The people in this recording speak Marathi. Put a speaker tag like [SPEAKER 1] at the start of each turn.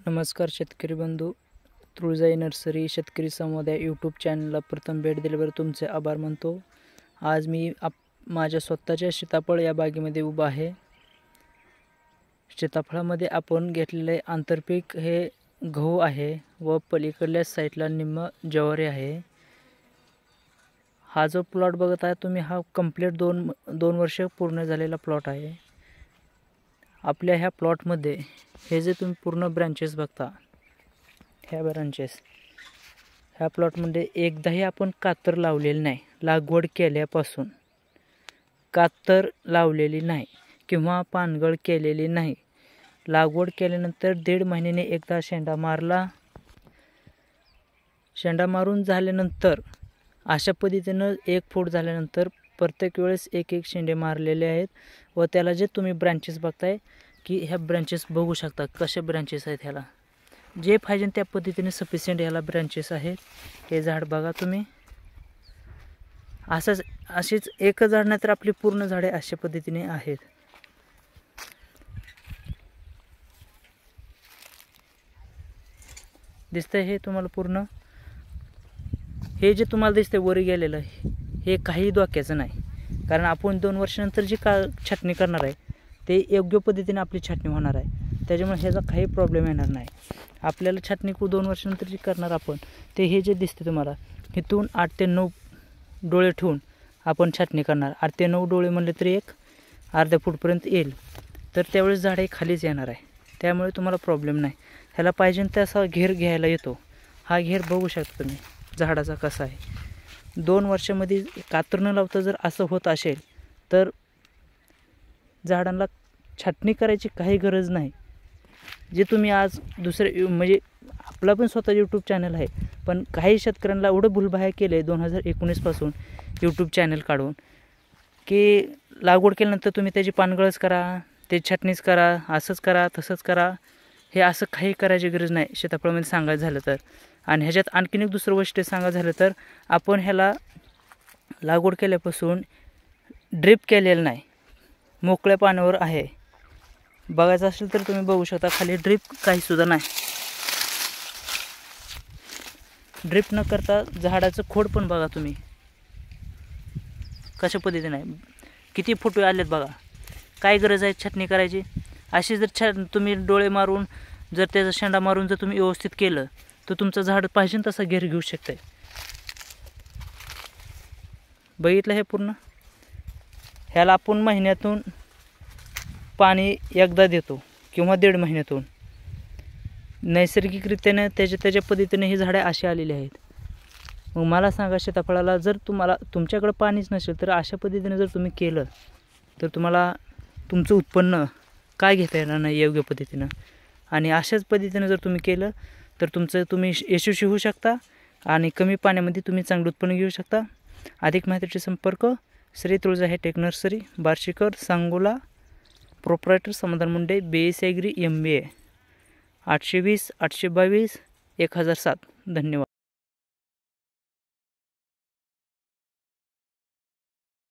[SPEAKER 1] नमस्कार शेतकरी बंधू, तुळजाई नर्सरी शेतकरी संवाद या यूट्यूब चॅनलला प्रथम भेट दिल्याबद्दल तुमचे आभार मानतो। आज मी माझ्या स्वतःच्या सीताफळ या बागेमध्ये उभा आहे। सीताफळामध्ये आपण घेतलेले आंतरपीक हे गहू आहे व पलीकडल्या साईडला निम्म ज्वारी आहे। हा जो प्लॉट बघत आहे तुम्ही, हा कंप्लीट दोन वर्ष पूर्ण झालेला प्लॉट आहे। आपल्या ह्या प्लॉटमध्ये हे जे तुम्ही पूर्ण ब्रांचेस बघता, ह्या ब्रांचेस, ह्या प्लॉटमध्ये एकदाही आपण कातर लावलेली नाही। लागवड केल्यापासून कातर लावलेली नाही किंवा पानगळ केलेली नाही। लागवड केल्यानंतर 1.5 महिन्याने एकदा शेंडा मारला। शेंडा मारून झाल्यानंतर अशा पद्धतीने 1 फूट झाल्यानंतर प्रत्येक वेळेस एक शेंडे मारलेले आहेत व त्याला जे तुम्ही ब्रांचेस बघताय की ह्या ब्रांचेस बघू शकता कसे ब्रांचेस आहेत। ह्याला जे पाहिजे त्या पद्धतीने सफिशियंट ह्याला ब्रांचेस आहेत। हे झाड बघा तुम्ही, अशीच एक झाड नाही तर आपली पूर्ण झाडे अशा पद्धतीने आहेत। दिसतंय हे तुम्हाला पूर्ण, हे जे तुम्हाला दिसतंय वर गेलेलं हे काही धोक्याचं नाही, कारण आपण 2 वर्षानंतर जी छाटणी करणार आहे ते योग्य पद्धतीने आपली छाटणी होणार आहे। त्याच्यामुळे ह्याचा काही प्रॉब्लेम येणार नाही। आपल्याला छाटणी 2 वर्षानंतर जी करणार आपण ते हे जे दिसते तुम्हाला, इथून 8 ते 9 डोळे ठेवून आपण छाटणी करणार। 8 ते 9 डोळे म्हणले तरी एक अर्ध्या फूटपर्यंत येईल, तर त्यावेळेस झाड हे खालीच येणार आहे। त्यामुळे तुम्हाला प्रॉब्लेम नाही। ह्याला पाहिजे तसा घेर घ्यायला येतो। हा घेर बघू शकता तुम्ही झाडाचा कसा आहे। 2 वर्षामध्ये कातर न लावता जर असं होत असेल तर झाडांना छाटणी करायची काही गरज नाही। जे तुम्ही आज दुसरे म्हणजे आपला पण स्वतः यूट्यूब चॅनल आहे, पण काही शेतकऱ्यांना एवढं भूलबाह्य केलं आहे 2019 पासून यूट्यूब चॅनल काढून की लागवड केल्यानंतर तुम्ही त्याची पानगळच करा, ते छाटणीच करा, असंच करा तसंच करा। हे असं काही करायची गरज नाही सीताफळामध्ये सांगायचं झालं तर। आणि ह्याच्यात आणखीन एक दुसरं गोष्ट सांगायचं झालं तर, आपण ह्याला लागवड केल्यापासून ड्रिप केलेलं नाही, मोकळ्या पाण्यावर आहे। बघायचं असेल तर तुम्ही बघू शकता खाली ड्रिप काही सुद्धा नाही। ड्रिप न करता झाडाचं खोड पण बघा तुम्ही कशा पद्धतीने आहे, किती फुटवे आलेत बघा। काय गरज आहे छाटणी करायची? अशी जर तुम्ही डोळे मारून जर त्याचा शेंडा मारून जर तुम्ही व्यवस्थित केलं तर तुमचं झाड पाहिजे तसा घेर घेऊ शकतंय। बघितलं हे पूर्ण, ह्याला आपण महिन्यातून पाणी एकदा देतो किंवा 1.5 महिन्यातून। नैसर्गिकरित्याने त्याच्या पद्धतीने ही झाडे अशी आलेली आहेत। मग मला सांगा, सीताफळाला जर तुमच्याकडे पाणीच नसेल तर अशा पद्धतीने जर तुम्ही केलं तर तुम्हाला तुमचं उत्पन्न काय घेता येणार नाही योग्य पद्धतीनं। आणि अशाच पद्धतीने जर तुम्ही केलं तर तुम्ही यशस्वी होऊ शकता आणि कमी पाण्यामध्ये तुम्ही चांगलं उत्पन्न घेऊ शकता। अधिक माहितीचे संपर्क श्री तुळजाई take nursery, Barshikar, Sangola. Proprietor समाधान मुंडे, BSc Agri MBA, 820 822 1007। धन्यवाद।